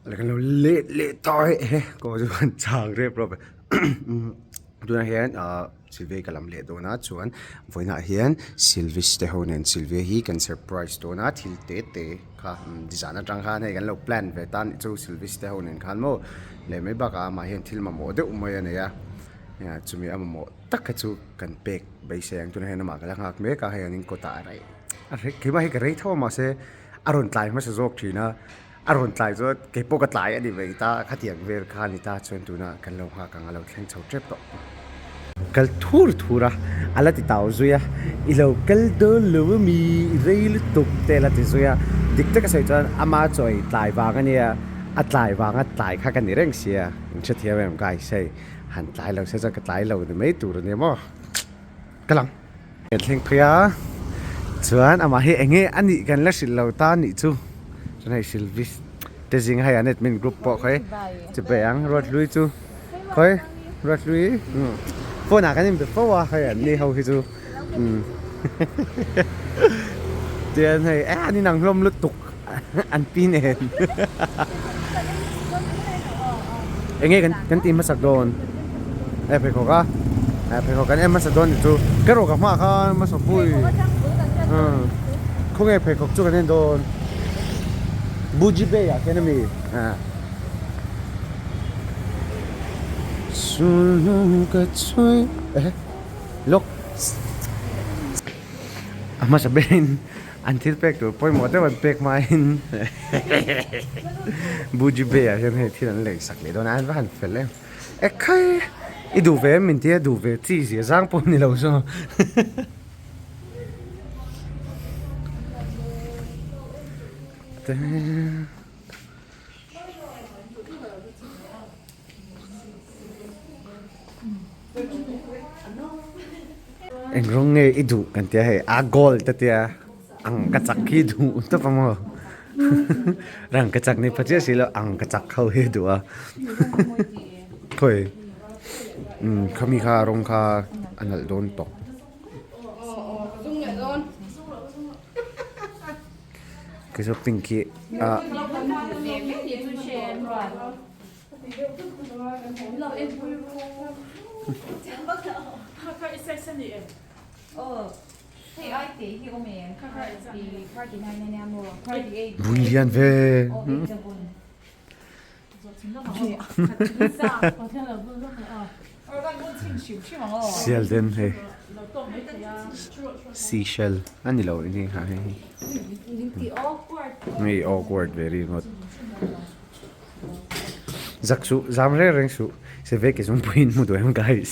แล้วกันเราเละต่อยก็จะกันจางเรียบร้อยดูนะเฮียนซิลเวียกำลังเละตัวนะชวนวันนี้เฮียนซิลวิสเตโฮเนนซิลเวียฮีกันเซอร์ไพรส์ตัวนะทิลเตเตค่ะดิฉันจังค่ะเนี่ยกันเราแพลนไปตันจู่ซิลวิสเตโฮเนนขันโมเลยไม่บักมาเฮียนทิลมาโมเดอุโมยเนี่ยจู่มีมาโมตักกจู่กันเป็กใบเสียงตัวนี้เฮียนมากันแล้วหักเมกะเฮียนินก็ตาอะไรคิดว่าเฮียกันไรเท่ามาเสอารมณ์ตายมาสะโจกทีนะอารมณ์ตายจนเก็บปกติอันนี้เวตาขัดแย้งเวรคานิตาชวนตัวน่ะกันเราหากันเราเล่นเช่าเจ็บต่อกันทูระอะไรที่ตาวซุยอีเรากันโดนเรามีเรื่องตุกเตละที่ซุยดิกเตก็ใส่จนอามาจอยตายวางอันเนี้ยตายวางตายข้ากันนี่เร่งเสียมันเชื่อเทียบแบบไงใช่หันตายเราเสียจะก็ตายเราไม่ตัวเนี่ยมั้งกำลังเห็นเพียงเพียชวนอามาเห็นเงี้ยอันนี้กันแล้วสิเราตานี่จู่ในซิลวิสแต่จริงให้อันนี้เป็นกลุ่มปอกให้จะไปยังรถลุยจูเฮ้ยรถลุยพวกนักกันนี่เป็นพวกว่าให้อันนี้เขาคือจูเดี๋ยวให้อันนี้นั่งร่มรถตุกอันปีนเองเอ็งกันตีมาสักโดนไปขอกันมาสักโดนจูก็รอกับมาเขามาสักปุ้ยคงไปขอจูกันโดนบูจิเบย์แค่นั้นมีสุนุกช่วยลูกมาสับเป็นอันที่เป็กตัวพอยหมดแต่วันเป็กมาอินบูจิเบย์แค่นั้นที่นั่นเลยสักเลยตอนนั้นว่าหันเฟลเลยใครอีดูเวมินที่ดูเวที่เสียสร้างปุ่นนี่เราชอบเอ็งร้องเงยดูกันเตี้ยให้อากอลเตี้ยอังกระจักขี้ดูตัวพม่ารังกระจักในประเทศสิแล้วอังกระจักเขาให้ดูอ่ะค่อยเขามีค่ารงค่าอันนั้นโดนตกคือชอบปิงกี้บุญเลียนเวเซลเดนเฮซีเชลอันนี้เราอันนี้ค่ะไม่ awkward very not zaksu zamre rengsu se ve que es un point mudo em guys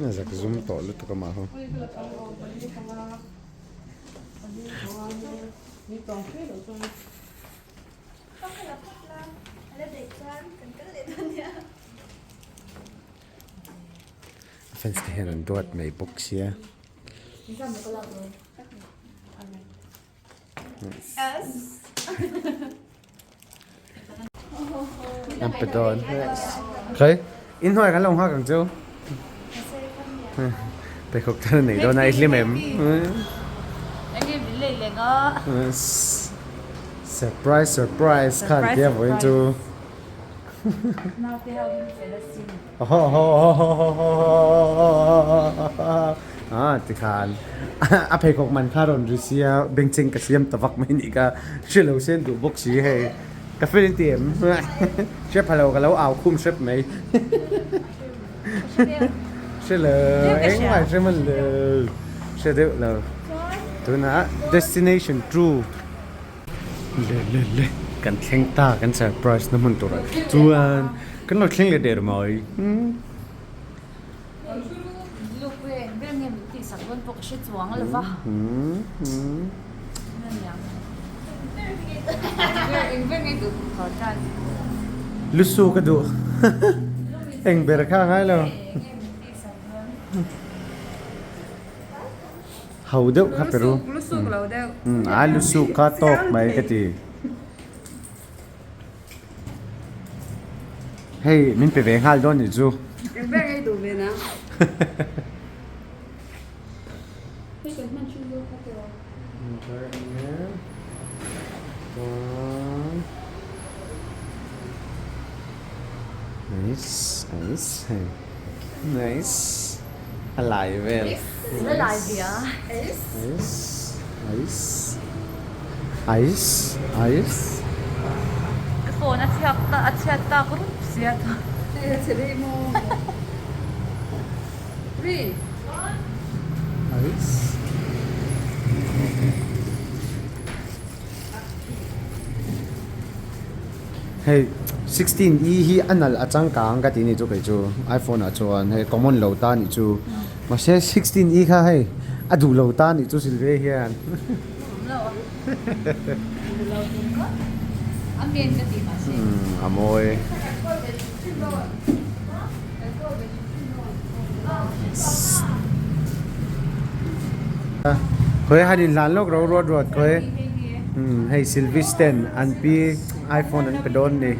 na zak zoom to lu to kama ho fans te hen dort mai box hier Làm bệt đồn Khởi In hoài cái lòng hoa càng châu Tại khúc thân này đồn này liêm em Anh em đi lên ngó Surprise Can't get going to Now they have been Palestine thì khan áp hệ của mình khá rồi Russia bên trên cái xiêm tập vật mình cả chưa lâu sen đủ bốc xí hay cà phê lên tiệm chef hello cái lâu ảo khum chef mấy sẽ là anh phải sẽ mình là sẽ được là tôi nói destination true lên cần khen ta cần surprise nó mình tụi rồi chuan cái nó khen là để rồi Sakon po kasi tuwang alva. Lusu ka do. Eng berka ngay lo. Hầu đậu ka pero. Lusu lâu đậu. Lusu ka tok mai ka ti. Hey, min pe veng hal don ni chu. Eng berka du ve na. Nice, nice, nice. Alive, well. Alive, yeah. Ice, ice, ice, ice. Phone at siya ko siya to. Ice. Hey, 16E hi anal achang kang ka tini chu kai chu iPhone a chuan hey common lo ta ni chu ma se 16E kha hey adu lo ta ni chu Sylvia hian Amin ka di mas. amoy khoi hanin lan lok ro rod khoi hey Sylvia-in an pi iPhone an pedon ni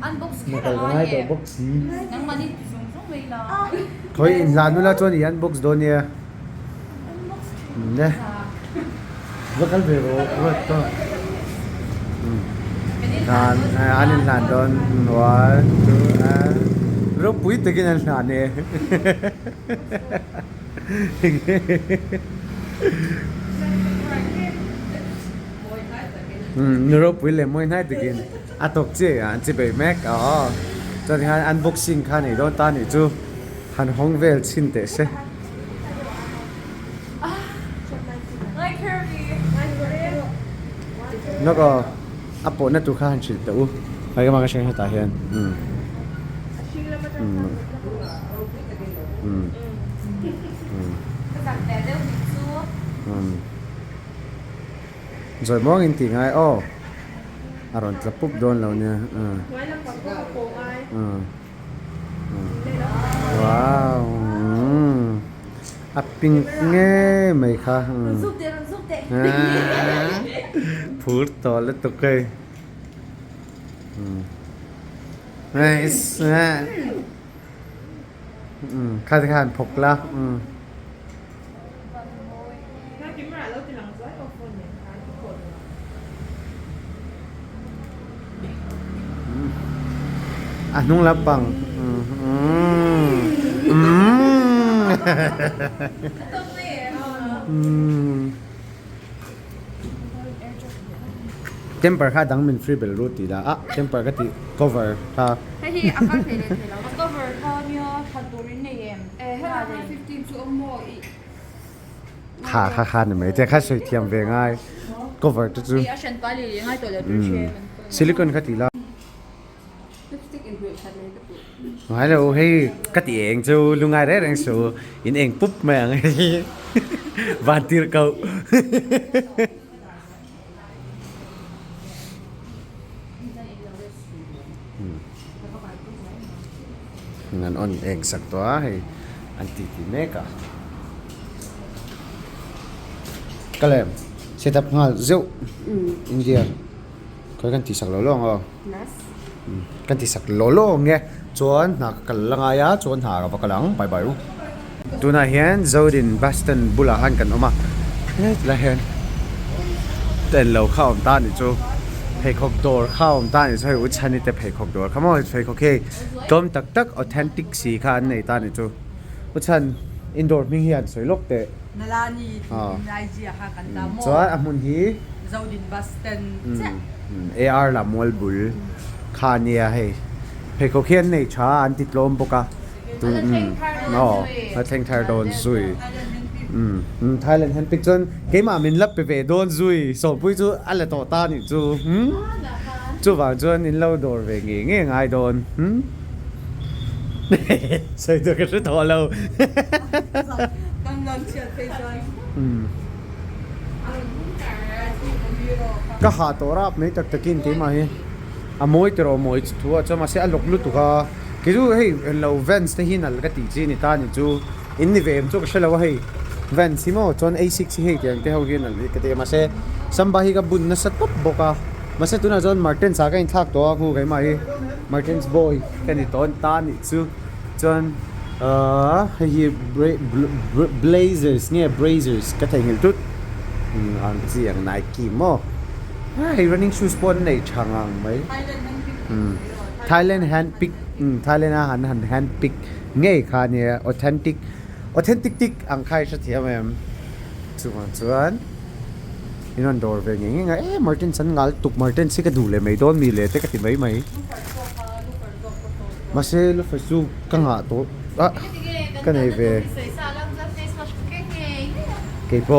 Unbox mo kai ngai to box si nang mani sung may la. khoi in lan nu la chuan i unbox don ya ne bakal be ro rod to lan anin lan don 1 2 ro pui te kin an lan ne ro pui le moi nai te kin atok che an che be mek cho thì han unboxing kha nei don ta ni chu han hong vel chin te se Like Kirby. nó có apo na tu kha han chil te u hai ma ka sheng ta hian rồi mong in ti ngai aron tlapup don lo nia wow a pink nge mai kha Giúp tệ. phur to le to kai nice kha khan phok la anong lapang temper kha dang min free bel roti da temper ka ti cover tha Hey, akan pwede sila. Cover ko niyo paturin na yem. Hela 15 to more. ขานี่ไม่แต่ค่าสวยเทียมเวง่าย cover ตัวจู Iya, siyan pali yung ay tulad ng share. ซิลิคอนka ti la Lipstick and brush at later po. หายแล้วเฮ้ยกะติเองจูลุงไงได้แรงสูอินเองปุ๊บแม่งวานตีเขางั้นอ่อนเองสักตัวให้อันตีเมกะก็เลยเซตับงานเจ้าอินเดียเขากันตีสักโลโล่งกันตีสักโลโล่งไงชวนหนักกันละไงอะชวนหากับกำลังไปบ่อยตัวน่าเห็นเจ้าดินบัสตันบุลาฮันกันออกมาเนี่ยละเห็นแต่เราเข้าต้านนี่จูเพย์คอกดอร์เข้าต้านนี่ใช่อุชันนี่แต่เพย์คอกดอร์เขาบอกเพย์คอกเฮ้ต้มตักออเทนติกสีขันในต้านนี่จูอุชันอินดอร์มิงเฮียนสวยลกเตะNalani Nigeria ha kanta mo. ส่วนอามุนฮี Zaudin Basten. AR ละมอลบุลคาเนียให้เพย์คอกเฮียนในชาอันติดลมปกะตัวอ๋อมาแทงไทยโดนซุยไทยแลนด์แฮนด์ปิกจนเกมอามินลับไปโดนซุยสอบปุ้ยจูอะไรต่อต้านนี่จูว่าจวนนินเล่าโดนเวงเงี้ยง่ายโดนใส่ตัวกันสุดท้ายเรา Gangnam siya kay Joy. ก็หาตัวรับไม่ตักตะกินที่มาเฮอมวยตัวมวยทัวจะมาเสียลุกลุตุกาคิดดูเฮ้ยเราเวนส์ที่หินอะไรก็ตีจีนี่ตานี่จูอินนี่เวมจูก็เชื่อว่าเฮ้ยเวนส์ที่มั้งจน A6 เฮ้ยที่เขากินอะไรก็ที่มาเสียสัมบาฮิกับบุญนัสตุบบกามาเสียตัวนั้นจนมาร์ตินสากันทักตัวกูไงมาเฮ Martin's boy กันนี่ต้นตานี่ซูจนฮีblazers เนี่ย blazers ก็ถึงหิลทุดอันเสียง Nike มั้งrunning shoes ปนในช่างไหม Thailand hand pick Thailand อาหาร hand pick ง่ายค่ะเนี่ย authentic ติ๊กอังไข่ชัดเทียมเอ็มส่วนนี่นั่นดอร์เวงยังไงMartin สันงาตุก Martin สิกระดูเลยไม่โดนมีเลยแต่ก็ติดไหมมาเซลฟ์ซูกังหาตัวกันไหนเวเก็บโป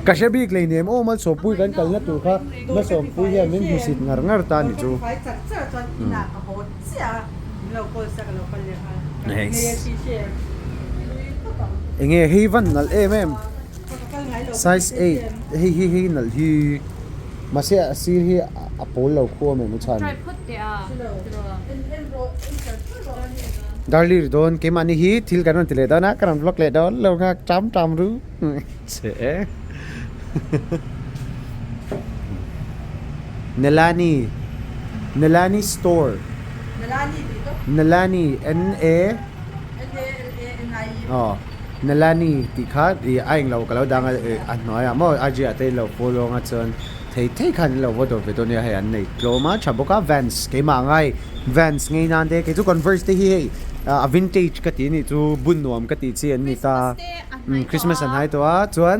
กระเชบีกเลยเนี่ยโอ้มาสอบปุ้ยกันกันนะตัวค่ะมาสอบปุ้ยเนี่ยมันมีสิทธิ์งาตานี่จู Nice เอ็งเฮ้ยวันนั่นแม่ size 8เฮ้ยนั่นที่มาเสียซีที่อโปโลขั้วแม่มุชัน Try put the Darli don ke mani hi thil kan tile da na kan vlog le don lo nga cham ru se Nelani store Nelani N A oh Nelani ti kha I aing lo ka lo dang an noi mo aji ate lo follow nga chon thei khan lo wo do ve do ne hai an nei kloma chaboka Vans ke ma ngai Vans ngai nan de ke chu Converse te hi a vintage ka ti ni chu bun nuam ka ti chi an ni ta Christmas an hai to a chuan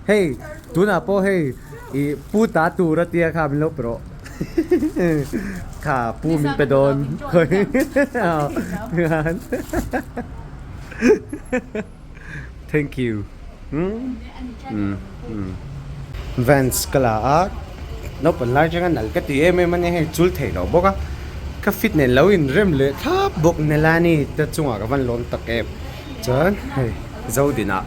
hey tu na po hey I pu ta tu ra tia kha min lo pro kha pu min pe don khoi thank you Vans kala a no pan lai jangan nal ka ti em man he chul thei lo boka ka fit ne lo in rem le tha bok ne la ni ta chunga ka van lon tak em chan hey zo dina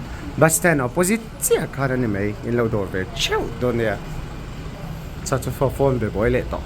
bus stand opposite chia kha ra ne mai in lo dor ve cheu don ya cha chu for phone be boy le to